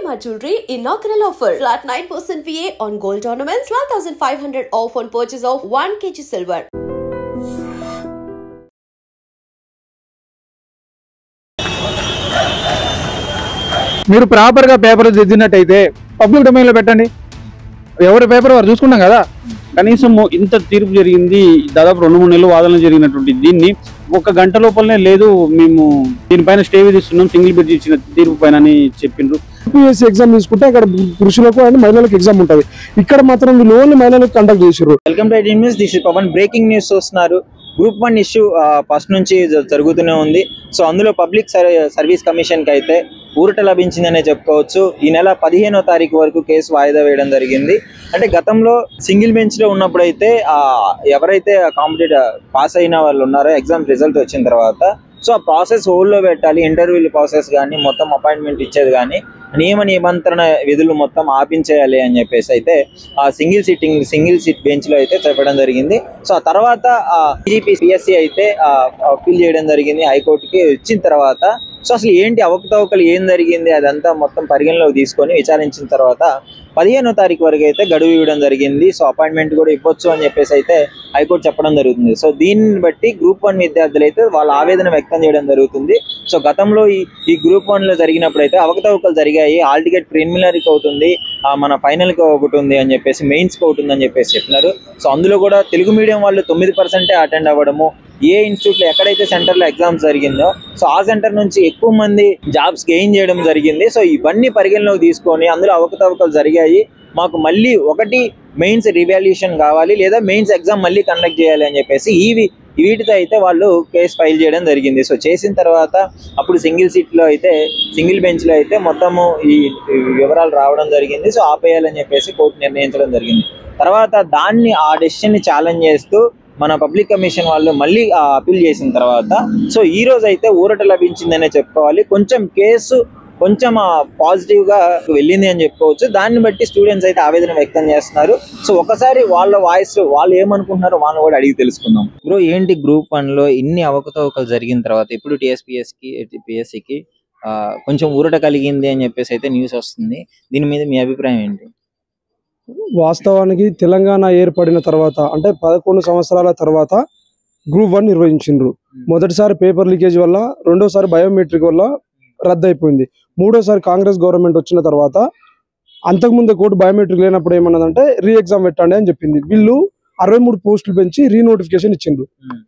Shalimar Jewelry inaugural offer. Flat 9% VA on gold ornaments, 12,500 off on purchase of 1 kg silver. మీరు ప్రాపర్గా paper దిద్దినట్టయితే public డొమైన్లో పెట్టండి. ఎవరి paper వారు చూసుకున్నాం కదా. కనీసం ఇంత తీర్పు జరిగింది, దాదాపు 2-3 నెలలు వాదనలు జరిగినటువంటి దీన్ని 1 గంట లోపలనే లేదు మేము దీనిపైన స్టే విధిస్తున్నాం సింగిల్ బెంచ్ ఇచ్చిన తీర్పు పైన అని చెప్పిండ్రు. యూపీఎస్సీ ఎగ్జామ్ తీసుకుంటే అక్కడ పురుషులకు అండ్ మహిళలకు ఎగ్జామ్ ఉంటుంది. ఇక్కడ మాత్రం వీళ్ళు ఓన్లీ మహిళలకు కండక్ట్ చేశారు. Welcome to IT news. This is Pawan. Breaking news చూస్తున్నారు. గ్రూప్ 1 ఇష్యూ ఫస్ట్ నుంచి జరుగుతూనే ఉంది. సో అందులో పబ్లిక్ సర్వీస్ కమిషన్కి అయితే ఊరట లభించిందనే చెప్పుకోవచ్చు. ఈ నెల 15వ తారీఖు వరకు కేసు వాయిదా వేయడం జరిగింది. అంటే గతంలో సింగిల్ బెంచ్లో ఉన్నప్పుడు అయితే ఎవరైతే కాంపిటేటివ్ పాస్ అయిన వాళ్ళు ఉన్నారో ఎగ్జామ్ రిజల్ట్ వచ్చిన తర్వాత సో ఆ ప్రాసెస్ హోల్డ్లో పెట్టాలి. ఇంటర్వ్యూల ప్రాసెస్ కానీ మొత్తం అపాయింట్మెంట్ ఇచ్చేది కానీ నియమ నిబంధన విధులు మొత్తం ఆపించేయాలి అని చెప్పేసి అయితే ఆ సింగిల్ సీట్ బెంచ్లో అయితే చెప్పడం జరిగింది. సో ఆ తర్వాత పిఎస్సి అయితే అప్పీల్ చేయడం జరిగింది హైకోర్టుకి. వచ్చిన తర్వాత సో అసలు ఏంటి అవకతవకలు ఏం జరిగింది అదంతా మొత్తం పరిగణలోకి తీసుకొని విచారించిన తర్వాత 15వ తారీఖు వరకు అయితే గడువు ఇవ్వడం జరిగింది. సో అపాయింట్మెంట్ కూడా ఇవ్వచ్చు అని చెప్పేసి అయితే హైకోర్టు చెప్పడం జరుగుతుంది. సో దీన్ని బట్టి గ్రూప్ 1 విద్యార్థులు అయితే వాళ్ళ ఆవేదన వ్యక్తం చేయడం జరుగుతుంది. సో గతంలో ఈ గ్రూప్ 1లో జరిగినప్పుడు అయితే అవకతవకలు జరిగాయి. హాల్ టికెట్ ప్రిలిమినరీకి అవుతుంది, మన ఫైనల్కి ఒకటి ఉంది అని చెప్పేసి, మెయిన్స్కి ఒకటి ఉంది అని చెప్పేసి చెప్పినారు. సో అందులో కూడా తెలుగు మీడియం వాళ్ళు 9% అటెండ్ అవ్వడము, ఏ ఇన్స్టిట్యూట్లో ఎక్కడైతే సెంటర్లో ఎగ్జామ్స్ జరిగిందో సో ఆ సెంటర్ నుంచి ఎక్కువ మంది జాబ్స్ గెయిన్ చేయడం జరిగింది. సో ఇవన్నీ పరిగణలోకి తీసుకొని అందులో అవకతవకలు జరిగాయి, మాకు మళ్ళీ ఒకటి మెయిన్స్ రివాల్యూషన్ కావాలి లేదా మెయిన్స్ ఎగ్జామ్ మళ్ళీ కండక్ట్ చేయాలి అని చెప్పేసి వీటితో అయితే వాళ్ళు కేసు ఫైల్ చేయడం జరిగింది. సో చేసిన తర్వాత అప్పుడు సింగిల్ బెంచ్లో అయితే మొత్తము ఈ వివరాలు రావడం జరిగింది. సో ఆపేయాలని చెప్పేసి కోర్టు నిర్ణయించడం జరిగింది. తర్వాత ఆ డెసిషన్ని ఛాలెంజ్ చేస్తూ మన పబ్లిక్ కమిషన్ వాళ్ళు మళ్ళీ అపీల్ చేసిన తర్వాత సో ఈ రోజు అయితే ఊరట లభించిందనే చెప్పుకోవాలి. కేసు కొంచెం పాజిటివ్గా వెళ్ళింది అని చెప్పుకోవచ్చు. దాన్ని బట్టి స్టూడెంట్స్ అయితే ఆవేదన వ్యక్తం చేస్తున్నారు. సో ఒకసారి వాళ్ళ వాయిస్ వాళ్ళు ఏమనుకుంటున్నారో వాళ్ళు కూడా అడిగి తెలుసుకుందాం. బ్రో, ఏంటి గ్రూప్ 1లో ఇన్ని అవకతవకలు జరిగిన తర్వాత ఇప్పుడు పిఎస్సికి కొంచెం ఊరట కలిగింది అని చెప్పేసి అయితే న్యూస్ వస్తుంది. దీని మీద మీ అభిప్రాయం ఏంటి? వాస్తవానికి తెలంగాణ ఏర్పడిన తర్వాత అంటే 11 సంవత్సరాల తర్వాత గ్రూప్ 1 నిర్వహించిండ్రు. మొదటిసారి పేపర్ లీకేజ్ వల్ల, రెండోసారి బయోమెట్రిక్ వల్ల రద్దు అయిపోయింది. మూడోసారి కాంగ్రెస్ గవర్నమెంట్ వచ్చిన తర్వాత అంతకుముందు కోర్టు బయోమెట్రిక్ లేనప్పుడు ఏమన్నదంటే రీ ఎగ్జామ్ పెట్టండి అని చెప్పింది. వీళ్ళు 63 పోస్టులు పెంచి రీనోటిఫికేషన్ ఇచ్చిండ్రు.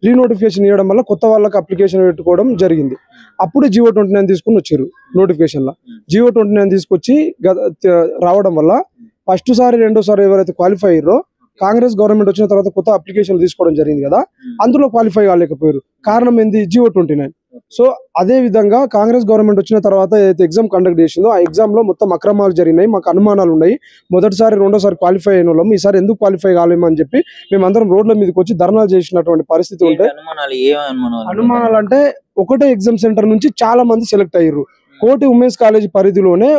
రీనోటిఫికేషన్ ఇవ్వడం వల్ల కొత్త వాళ్ళకి అప్లికేషన్ పెట్టుకోవడం జరిగింది. అప్పుడే G.O. 29 తీసుకుని వచ్చారు. నోటిఫికేషన్లో G.O. 29 తీసుకొచ్చి రావడం వల్ల ఫస్ట్ సారి రెండోసారి ఎవరైతే క్వాలిఫై అయ్యారో కాంగ్రెస్ గవర్నమెంట్ వచ్చిన తర్వాత కొత్త అప్లికేషన్లు తీసుకోవడం జరిగింది కదా, అందులో క్వాలిఫై కాలేకపోయారు. కారణం ఏంది? G.O. 29. సో అదే విధంగా కాంగ్రెస్ గవర్నమెంట్ వచ్చిన తర్వాత ఏదైతే ఎగ్జామ్ కండక్ట్ చేసిందో ఆ ఎగ్జామ్ లో మొత్తం అక్రమాలు జరిగినాయి, మాకు అనుమానాలు ఉన్నాయి. మొదటిసారి రెండోసారి క్వాలిఫై అయిన వాళ్ళం ఈసారి ఎందుకు క్వాలిఫై కాలేమని చెప్పి మేమందరం రోడ్ల మీదకి వచ్చి ధర్నాలు చేసినటువంటి పరిస్థితి ఉంటే, అనుమానాలు అంటే ఒకటే ఎగ్జామ్ సెంటర్ నుంచి చాలా మంది సెలెక్ట్ అయ్యారు. కోటి ఉమెన్స్ కాలేజ్ పరిధిలోనే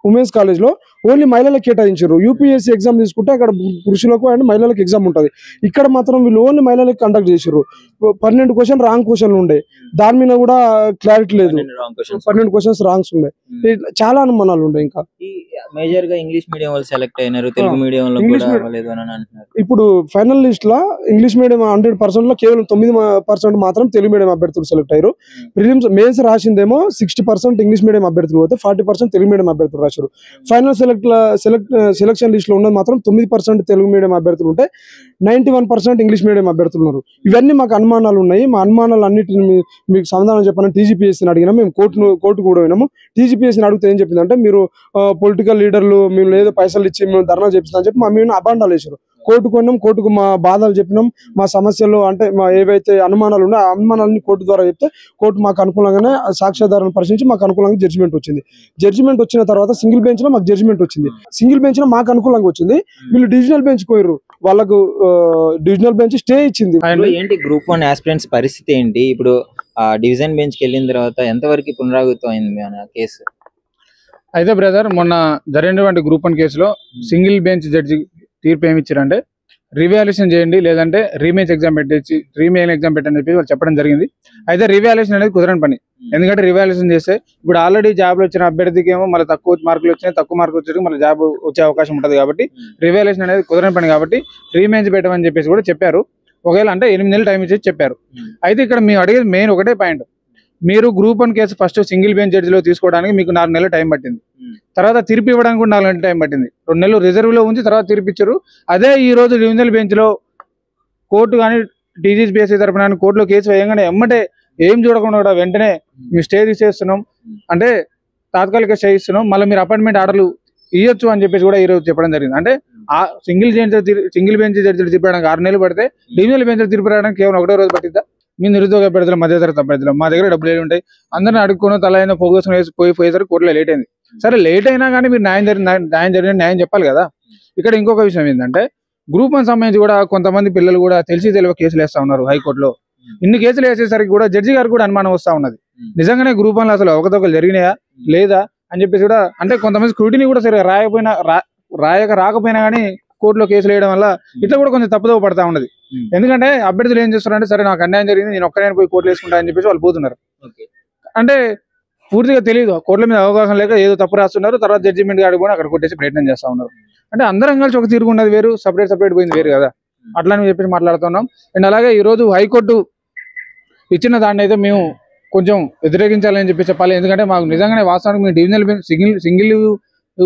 ఉమెన్స్ కాలేజ్లో ఓన్లీ మహిళలకు కేటాయించారు. యూపీఎస్సీ ఎగ్జామ్ తీసుకుంటే అక్కడ పురుషులకు అండ్ మహిళలకు ఎగ్జామ్ ఉంటుంది. ఇక్కడ మాత్రం వీళ్ళు ఓన్లీ మహిళలకు కండక్ట్ చేశారు. 12 క్వశ్చన్ రాంగ్ క్వశ్చన్లు ఉండే, దాని మీద కూడా క్లారిటీ లేదు. 12 క్వశ్చన్స్ రాంగ్స్ ఉండే, చాలా అనుమానాలు ఉండే. ఇంకా మేజర్ గా ఇంగ్లీష్ మీడియం వాళ్ళు సెలెక్ట్ అయినారు, తెలుగు మీడియం లో కూడా అవ్వలేదు అని అంటున్నారు. ఇప్పుడు ఫైనల్ లిస్ట్ లో ఇంగ్లీష్ మీడియం 100% లో కేవలం 9% మాత్రం తెలుగు మీడియం అభ్యర్థులు సెలెక్ట్ అయ్యారు. ప్రిలిమ్స్ మెయిన్స్ రాసిందేమో 60% ఇంగ్లీష్ మీడియం అభ్యర్థులు పోతే 40% తెలుగు మీడియం అభ్యర్థులు రాశారు. ఫైనల్ సెలక్షన్ లిస్ట్ లో ఉన్నది మాత్రం 9% తెలుగు మీడియం అభ్యర్థులు ఉంటే 91% ఇంగ్లీష్ మీడియం అభ్యర్థులు ఉన్నారు. ఇవన్నీ మాకు అనుమానాలు ఉన్నాయి. మా అనుమానాలు అన్నిటిని మీకు సమాధానం చెప్పాలని టీజీపీఎస్సీని అడిగినా. మేము కోర్టు కూడా పోయినాము. టీజీపీఎస్సీని అడిగితే ఏం చెప్పిందంటే మీరు పొలిటికల్ లీడర్లు మేము ఏదో పైసలు ఇచ్చి మేము ధర్నా చేపిస్తామని చెప్పి మా మీద అబాండాలు వేసారు. కోర్టుకు పోయినాం, కోర్టుకు మా బాధలు చెప్పినాం, మా సమస్యలు అంటే మా ఏవైతే అనుమానాలు ఉన్నాయో ఆ అనుమానాలని కోర్టు ద్వారా చెప్తే కోర్టు మాకు అనుకూలంగానే సాక్ష్యాధారాలను పరిశీలించి మాకు అనుకూలంగా జడ్జిమెంట్ వచ్చింది. జడ్జిమెంట్ వచ్చిన తర్వాత సింగిల్ బెంచ్ లో మాకు జడ్జిమెంట్ వచ్చింది. సింగిల్ బెంచ్ లో మాకు అనుకూలంగా వచ్చింది. వీళ్ళు డివిజనల్ బెంచ్ పోయారు, వాళ్ళకు డివిజనల్ బెంచ్ స్టే ఇచ్చింది. ఏంటి గ్రూప్ 1 ఆస్పిరెంట్స్ పరిస్థితి ఏంటి? ఇప్పుడు డివిజన్ బెంచ్కి వెళ్ళిన తర్వాత ఎంతవరకు పునరావృతం అయింది మన కేసు? అయితే బ్రదర్, మొన్న జరిగినటువంటి గ్రూప్ 1 కేసులో సింగిల్ బెంచ్ జడ్జి తీర్పు ఏమి ఇచ్చారంటే రివాల్యుయేషన్ చేయండి, లేదంటే రీమెయిన్ ఎగ్జామ్ పెట్టని చెప్పి వాళ్ళు చెప్పడం జరిగింది. అయితే రివాల్యుయేషన్ అనేది కుదరని పని. ఎందుకంటే రివాల్యుయేషన్ చేస్తే ఇప్పుడు ఆల్రెడీ జాబ్లో వచ్చిన అభ్యర్థికి ఏమో మళ్ళీ తక్కువ మార్కులు వచ్చి మళ్ళీ జాబ్ వచ్చే అవకాశం ఉంటుంది. కాబట్టి రివాల్యుయేషన్ అనేది కుదరని పని. కాబట్టి రీమెయిన్స్ పెట్టమని చెప్పేసి కూడా చెప్పారు. ఒకవేళ అంటే 8 నెలలు టైం ఇచ్చేసి చెప్పారు. అయితే ఇక్కడ మేము అడిగేది మెయిన్ ఒకటే పాయింట్, మీరు group 1 case first single bench జడ్జిలో తీసుకోవడానికి మీకు 4 నెలలు టైం పట్టింది. తర్వాత తీర్పు ఇవ్వడానికి కూడా 4 నెలలు టైం పట్టింది. 2 నెలలు రిజర్వ్లో ఉంచి తర్వాత తీర్పిచ్చారు. అదే ఈ రోజు డివిజనల్ బెంచ్లో కోర్టు కానీ టీజీపీఎస్సీ తరపున కోర్టులో కేసు వేయగానే ఎమ్మటే ఏం చూడకుండా కూడా వెంటనే మేము స్టే తీసేస్తున్నాం, అంటే తాత్కాలిక స్టే ఇస్తున్నాం, మళ్ళీ మీరు అపాయింట్మెంట్ ఆర్డర్లు ఇవ్వచ్చు అని చెప్పేసి కూడా ఈరోజు చెప్పడం జరిగింది. అంటే ఆ సింగిల్ బెంచ్ జడ్జిలు తీర్పడానికి 6 నెలలు పడితే డివిజనల్ బెంచ్ తీర్పడానికి కేవలం 1 రోజు పట్టిద్దా? మీ నిరుద్యోగ అభ్యర్థులు, మధ్యతరగతి అభ్యర్థులు, మా దగ్గర డబ్బులు ఏమి ఉంటాయి, అందరిని అడుక్కొని తల అయినా పోగొసుకుని పోయేసరికి కోర్టులో లేట్ అయింది. సరే లేట్ అయినా కానీ మీరు న్యాయం చెప్పాలి కదా. ఇక్కడ ఇంకొక విషయం ఏంటంటే గ్రూప్ 1 సంబంధించి కూడా కొంతమంది పిల్లలు కూడా తెలియక కేసులు వేస్తా ఉన్నారు హైకోర్టులో. ఇన్ని కేసులు వేసేసరికి కూడా జడ్జి గారికి కూడా అనుమానం వస్తా ఉన్నది, నిజంగానే గ్రూప్ 1లో అసలు అవకతవకలు జరిగినాయా లేదా అని చెప్పేసి కూడా. అంటే కొంతమంది స్క్రూటినీ కూడా సరిగా రాకపోయినా కానీ కోర్టులో కేసులు వేయడం వల్ల ఇట్లా కూడా కొంచెం తప్పుదోవ పడతా ఉన్నది. ఎందుకంటే అభ్యర్థులు ఏం చేస్తున్నారంటే సరే నాకు అన్యాయం జరిగింది, నేను ఒక్కనే పోయి కోర్టులు వేసుకుంటా అని చెప్పేసి వాళ్ళు పోతున్నారు. అంటే పూర్తిగా తెలియదు, కోర్టుల మీద అవగాహన లేక ఏదో తప్పు రాస్తున్నారు, తర్వాత జడ్జిమెంట్ ఆడిపోయి అక్కడ కొట్టేసి ప్రయత్నం చేస్తా ఉన్నారు. అంటే అందరం కలిసి ఒక తీరుగు ఉన్నది వేరు, సపరేట్ పోయింది వేరు కదా, అట్లా అని చెప్పేసి మాట్లాడుతున్నాం. అండ్ అలాగే ఈరోజు హైకోర్టు ఇచ్చిన దాన్ని అయితే మేము కొంచెం వ్యతిరేకించాలని చెప్పి చెప్పాలి. ఎందుకంటే మాకు నిజంగానే వాస్తవానికి మేము డివిజనల్ బెంచ్ సింగిల్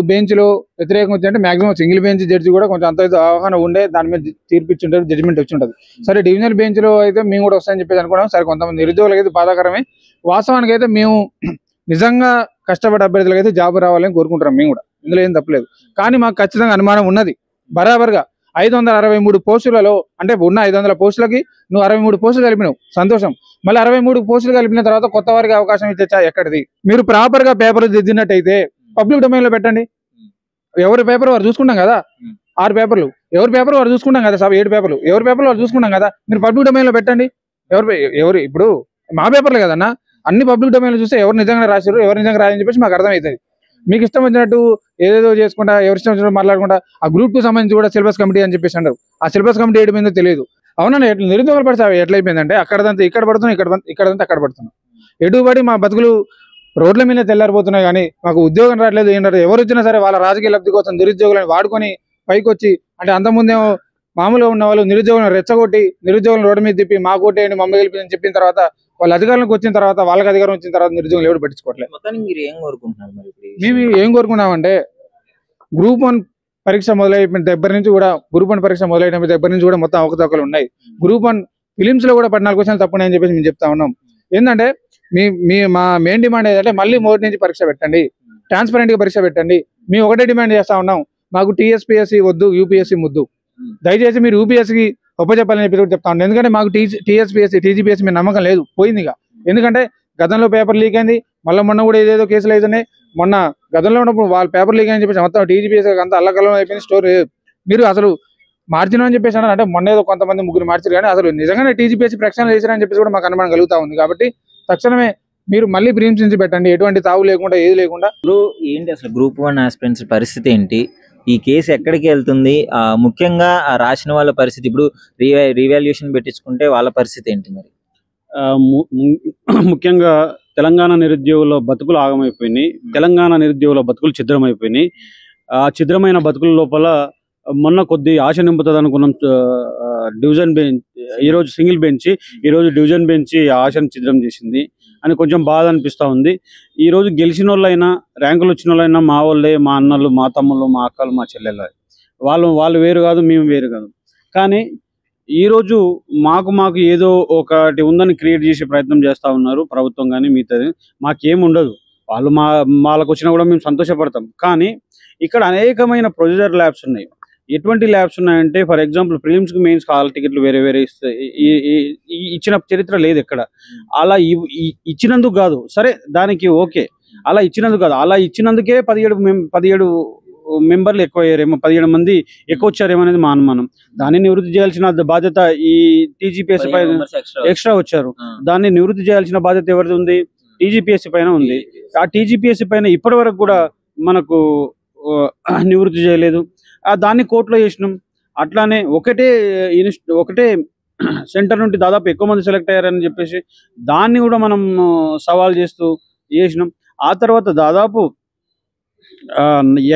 బెంచ్లో వ్యతిరేకం వచ్చిందంటే మాక్సిమం సింగిల్ బెంచ్ జడ్జి కూడా కొంచెం అంత అవగాహన ఉండే దాని మీద తీర్పిచ్చుంటారు, జడ్జిమెంట్ వచ్చి ఉంటుంది. సరే డివిజనల్ బెంచ్లో అయితే మేము కూడా వస్తాయని చెప్పేసి అనుకున్నాం. సరే కొంతమంది నిరుద్యోగులకి అయితే బాధాకరమే. వాస్తవానికి అయితే మేము నిజంగా కష్టపడే అభ్యర్థులకు అయితే జాబ్ రావాలని కోరుకుంటున్నాం మేము కూడా, ఇందులో ఏం తప్పలేదు. కానీ మాకు ఖచ్చితంగా అనుమానం ఉన్నది, బరాబర్గా 563 పోస్టులలో అంటే ఉన్న 500 పోస్టులకి నువ్వు 63 పోస్టులు కలిపినావు, సంతోషం. మళ్ళీ 63 పోస్టులు కలిపిన తర్వాత కొత్త వారికి అవకాశం ఇచ్చా ఎక్కడిది? మీరు ప్రాపర్గా పేపర్ దిద్దినట్టయితే పబ్లిక్ డొమైన్ లో పెట్టండి. ఎవరి పేపర్ వారు చూసుకుంటాం కదా, 6 పేపర్లు ఎవరి పేపర్ వారు చూసుకుంటాం కదా, 7 పేపర్లు ఎవరి పేపర్లు వారు చూసుకుంటాం కదా. మీరు పబ్లిక్ డొమైన్ లో పెట్టండి. ఎవరు ఇప్పుడు మా పేపర్లు కదన్నా, అన్ని పబ్లిక్ డొమైన్ లో చూస్తే ఎవరు నిజంగా రాశారు ఎవరు నిజంగా రాయని చెప్పేసి మాకు అర్థమవుతుంది. మీకు ఇష్టం వచ్చినట్టు ఏదేదో చేసుకుంటా ఎవరి ఇష్టం వచ్చినట్టు మాట్లాడుకుంటా ఆ గ్రూప్ 2 సంబంధించి కూడా సిలబస్ కమిటీ అని చెప్పేసి అంటారు. ఆ సిలబస్ కమిటీ ఏడు మీద తెలియదు. అవునా, ఎట్లా నిరుద్యోగాలు పడితే ఎట్లయిపోయిందంటే అక్కడదంతా ఇక్కడ పడుతున్నాం, ఇక్కడంతా అక్కడ పడుతున్నాం. ఎటుబడి మా బతుకులు రోడ్ల మీద తెల్లారిపోతున్నాయి. కానీ మాకు ఉద్యోగం రావట్లేదు, ఏం రాలేదు. ఎవరు వచ్చినా సరే వాళ్ళ రాజకీయ లబ్ధి కోసం నిరుద్యోగులను వాడుకొని పైకి వచ్చి, అంటే అంతకుముందేమో మామూలుగా ఉన్న వాళ్ళు నిరుద్యోగులను రెచ్చగొట్టి నిరుద్యోగులను రోడ్డు మీద తిప్పి మా కోటేయండి మమ్మల్ని గెలిపి చెప్పిన తర్వాత వాళ్ళ అధికారంలోకి వచ్చిన తర్వాత వాళ్ళకి అధికారం వచ్చిన తర్వాత నిరుద్యోగులు ఎవరు పట్టించుకోవట్లేదు. మేము ఏం కోరుకున్నామంటే గ్రూప్ 1 పరీక్ష మొదలైన దగ్గర నుంచి కూడా గ్రూప్ 1 పరీక్ష మొదలైన దగ్గర నుంచి కూడా మొత్తం అవకతవకలు ఉన్నాయి. గ్రూప్ 1 ఫిలిమ్స్ లో కూడా 14 క్వశ్చన్లు తప్పున్నాయని చెప్పేసి మేము చెప్తా ఉన్నాం. ఏంటంటే మా మెయిన్ డిమాండ్ ఏంటంటే మళ్ళీ మొదటి నుంచి పరీక్ష పెట్టండి, ట్రాన్స్పరెంట్ గా పరీక్ష పెట్టండి. మేము ఒకటే డిమాండ్ చేస్తా ఉన్నాం, మాకు టీఎస్పీఎస్సీ వద్దు, యూపీఎస్సీ ముద్దు. దయచేసి మీరు యూపీఎస్సీకి ఒప్పచెప్పాలని చెప్పి కూడా చెప్తా ఉన్నాం. ఎందుకంటే మాకు టీజీపీఎస్సీ మీద నమ్మకం లేదు, పోయింది ఇక. ఎందుకంటే గతంలో పేపర్ లీక్ అయింది, మళ్ళీ మొన్న కూడా ఏదేదో కేసులు అవుతున్నాయి. మొన్న గతంలో ఉన్నప్పుడు వాళ్ళ పేపర్ లీక్ అని చెప్పేసి మొత్తం టీజీపీఎస్సీ అంతా అల్లకల్లం అయిపోయింది. స్టోరీ మీరు అసలు మార్చిన అని చెప్పేసి అన్నారు. అంటే మొన్న ఏదో కొంతమంది ముగ్గురు మార్చారు, కానీ అసలు నిజంగానే టీజీపీఎస్సీ ప్రక్షాళన చేశారని చెప్పేసి కూడా మాకు అనుమానం కలుగుతా ఉంది. కాబట్టి తక్షణమే మీరు మళ్ళీ ప్రిలిమ్స్ నుంచి పెట్టండి, ఎటువంటి తావు లేకుండా ఏది లేకుండా. ఏంటి అసలు గ్రూప్ 1 ఆస్పిరెంట్స్ పరిస్థితి ఏంటి? ఈ కేసు ఎక్కడికి వెళ్తుంది? ముఖ్యంగా రాసిన వాళ్ళ పరిస్థితి, ఇప్పుడు రీవాల్యుయేషన్ పెట్టించుకుంటే వాళ్ళ పరిస్థితి ఏంటి మరి? ముఖ్యంగా తెలంగాణ నిరుద్యోగుల బతుకులు ఆగమైపోయినాయి, తెలంగాణ నిరుద్యోగుల బతుకులు ఛిద్రమైపోయినాయి. ఆ ఛిద్రమైన బతుకుల లోపల మొన్న కొద్ది ఆశ నింపుతుంది అనుకున్నాం డివిజన్ బెంచ్, ఈరోజు సింగిల్ బెంచ్, ఈరోజు డివిజన్ బెంచ్ ఆశను ఛిద్రం చేసింది అని కొంచెం బాధ అనిపిస్తూ ఉంది. ఈరోజు గెలిచిన వాళ్ళైనా ర్యాంకులు వచ్చిన వాళ్ళైనా మా వాళ్ళే, మా అన్నలు, మా తమ్ముళ్ళు, మా అక్కలు, మా చెల్లెలు, వాళ్ళు వేరు కాదు, మేము వేరు కాదు. కానీ ఈరోజు మాకు ఏదో ఒకటి ఉందని క్రియేట్ చేసే ప్రయత్నం చేస్తూ ఉన్నారు ప్రభుత్వం. కానీ మిగతాది మాకేముండదు, వాళ్ళకు వచ్చినా కూడా మేము సంతోషపడతాం. కానీ ఇక్కడ అనేకమైన ప్రొసీజర్ ల్యాబ్స్ ఉన్నాయి. ఎటువంటి ల్యాబ్స్ ఉన్నాయంటే, ఫర్ ఎగ్జాంపుల్ ప్రిలిమ్స్కి మెయిన్స్ హాల్ టికెట్లు వేరే ఇచ్చిన చరిత్ర లేదు ఎక్కడ. అలా ఇచ్చినందుకు కాదు, సరే దానికి ఓకే, అలా ఇచ్చినందుకు కాదు, అలా ఇచ్చినందుకే 17 మెంబర్లు ఎక్కువ అయ్యారేమో, 17 మంది ఎక్కువ వచ్చారేమో అనేది మా అనుమానం. దాన్ని నివృత్తి చేయాల్సిన బాధ్యత ఈ టీజీపీఎస్సీ పైన ఎక్స్ట్రా వచ్చారు, దాన్ని నివృత్తి చేయాల్సిన బాధ్యత ఎవరిది ఉంది? టీజీపీఎస్సీ పైన ఉంది. ఆ టీజీపీఎస్సీ పైన ఇప్పటి వరకు కూడా మనకు నివృత్తి చేయలేదు. దాన్ని కోర్టులో చేసినాం. అట్లానే ఒకటే సెంటర్ నుండి దాదాపు ఎక్కువ మంది సెలెక్ట్ అయ్యారని చెప్పేసి దాన్ని కూడా మనం సవాల్ చేసినాం. ఆ తర్వాత దాదాపు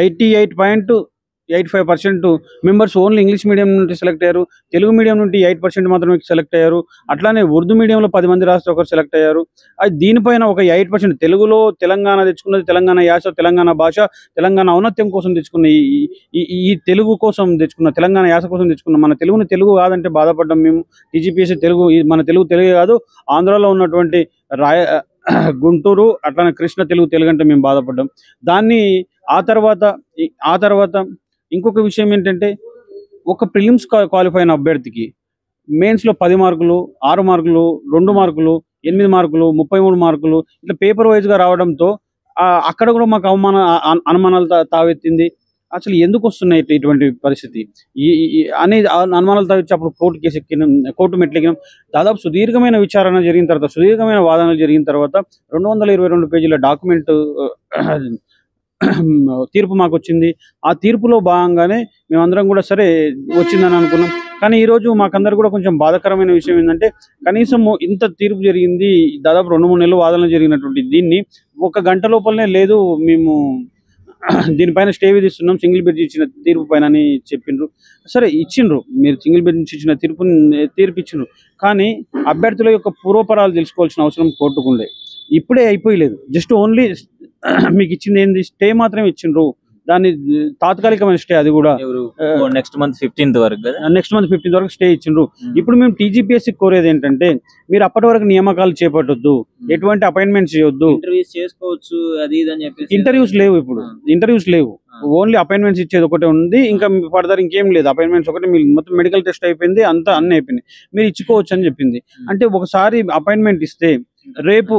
88.85% మెంబర్స్ ఓన్లీ ఇంగ్లీష్ మీడియం నుండి సెలెక్ట్ అయ్యారు. తెలుగు మీడియం నుండి 8% మాత్రమే సెలెక్ట్ అయ్యారు. అట్లానే ఉర్దూ మీడియంలో 10 మంది రాస్తే ఒకరు సెలెక్ట్ అయ్యారు. అది దీనిపైన ఒక 8% తెలుగులో తెలంగాణ తెచ్చుకున్నది, తెలంగాణ యాస, తెలంగాణ భాష, తెలంగాణ ఔన్నత్యం కోసం తెచ్చుకున్న ఈ తెలుగు కోసం తెచ్చుకున్న, తెలంగాణ యాస కోసం తెచ్చుకున్న మన తెలుగుని తెలుగు కాదంటే బాధపడ్డాం మేము. టీజీపీఎస్సీ తెలుగు, మన తెలుగే కాదు, ఆంధ్రాలో ఉన్నటువంటి గుంటూరు అట్లానే కృష్ణ తెలుగు అంటే మేము బాధపడ్డాం. దాన్ని ఆ తర్వాత ఇంకొక విషయం ఏంటంటే, ఒక ప్రిలిమ్స్ క్వాలిఫై అయిన అభ్యర్థికి మెయిన్స్లో 10 మార్కులు, 6 మార్కులు, 2 మార్కులు, 8 మార్కులు, 33 మార్కులు ఇట్లా పేపర్ వైజ్గా రావడంతో అక్కడ కూడా మాకు అనుమానాలు తావెత్తింది. అసలు ఎందుకు వస్తున్నాయి ఇటువంటి పరిస్థితి అనేది అనుమానాలు తావెచ్చి అప్పుడు కోర్టు మెట్లెక్కినాం. దాదాపు సుదీర్ఘమైన విచారణ జరిగిన తర్వాత, సుదీర్ఘమైన వాదనలు జరిగిన తర్వాత 222 పేజీల డాక్యుమెంట్ తీర్పు మాకు వచ్చింది. ఆ తీర్పులో భాగంగానే మేమందరం కూడా సరే వచ్చిందని అనుకున్నాం. కానీ ఈరోజు మాకందరు కూడా కొంచెం బాధాకరమైన విషయం ఏంటంటే, కనీసం ఇంత తీర్పు జరిగింది, దాదాపు 2-3 నెలలు వాదనలు జరిగినటువంటి దీన్ని 1 గంట లోపలనే లేదు మేము దీనిపైన స్టే విధిస్తున్నాం సింగిల్ బెంచ్ ఇచ్చిన తీర్పు పైన అని చెప్పిండ్రు. సరే ఇచ్చిండ్రు, మీరు సింగిల్ బెంచ్ ఇచ్చిన తీర్పు ఇచ్చిండ్రు, కానీ అభ్యర్థుల యొక్క పూర్వపరాలు తెలుసుకోవాల్సిన అవసరం కోర్టుకుండే. ఇప్పుడే అయిపోయలేదు, జస్ట్ ఓన్లీ మీకు ఇచ్చింది ఏంది, స్టే మాత్రమే ఇచ్చిండ్రు. దాన్ని తాత్కాలికమైన స్టే, అది కూడా నెక్స్ట్ మంత్ 15th వరకు స్టే ఇచ్చిండ్రు. ఇప్పుడు మేము టీజీపీఎస్సీ కోరేది ఏంటంటే, మీరు అప్పటి వరకు నియామకాలు చేపట్టొద్దు, ఎటువంటి అపాయింట్మెంట్స్ చేయొద్దు, చేసుకోవచ్చు అది ఇది అని చెప్పి. ఇంటర్వ్యూస్ లేవు, ఇప్పుడు ఇంటర్వ్యూస్ లేవు, ఓన్లీ అపాయింట్మెంట్స్ ఇచ్చేది ఒకటే ఉంది. ఇంకా ఫర్దర్ ఇంకేం లేదు, అపాయింట్మెంట్స్ ఒకటే. మీరు మొత్తం మెడికల్ టెస్ట్ అయిపోయింది, అన్ని అయిపోయింది, మీరు ఇచ్చుకోవచ్చు అని చెప్పింది. అంటే ఒకసారి అపాయింట్మెంట్ ఇస్తే రేపు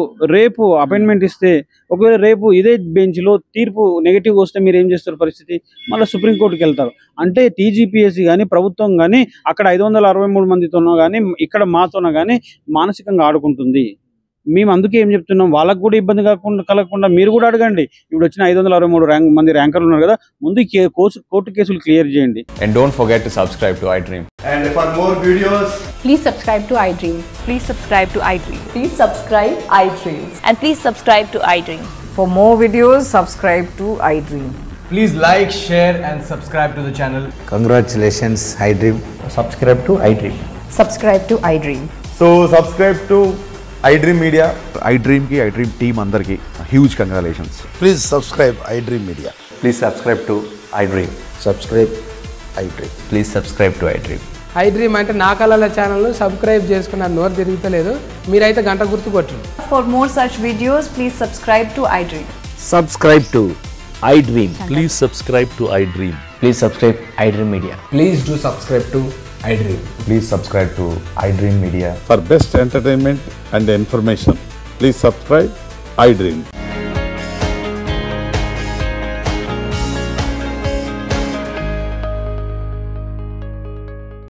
అపాయింట్మెంట్ ఇస్తే, ఒకవేళ రేపు ఇదే బెంచ్ లో తీర్పు నెగిటివ్ వస్తే మీరు ఏం చేస్తారు పరిస్థితి? మళ్ళీ సుప్రీంకోర్టుకి వెళ్తారు. అంటే టీజీపీఎస్సీ కానీ ప్రభుత్వం కానీ అక్కడ 563 మందితోనో కానీ ఇక్కడ మాతోనో కానీ మానసికంగా ఆడుకుంటుంది. మేము అందుకే ఏం చెప్తున్నాం, వాళ్ళకు కూడా ఇబ్బంది కలగకుండా మీరు కూడా అడగండి. ఇప్పుడు వచ్చిన 563 మంది ర్యాంకర్లు ఉన్నారు కదా, ముందు కోర్టు కేసులు క్లియర్ చేయండి. And don't forget to subscribe to iDream. And for more videos, please subscribe to iDream. Please subscribe to iDream. Please subscribe iDream. And please subscribe to iDream. For more videos, subscribe to iDream. please like, share and subscribe to the channel. Congratulations, iDream. Subscribe to iDream. Subscribe to iDream. So subscribe to iDream Media. iDream ki iDream team andarki huge congratulations. Please subscribe iDream Media. Please subscribe to iDream. Subscribe iDream. Please subscribe to iDream. iDream అంటే నా కళల channel subscribe చేసుకున్న నోరు తిరుగుతలేదు, మీరైతే గంట గుర్తు కొట్టండి. For more such videos, please subscribe to iDream. Subscribe to iDream. Please subscribe to iDream. Please subscribe iDream Media. Please do subscribe to iDream. Please subscribe to iDream Media. For best entertainment and information, please subscribe iDream.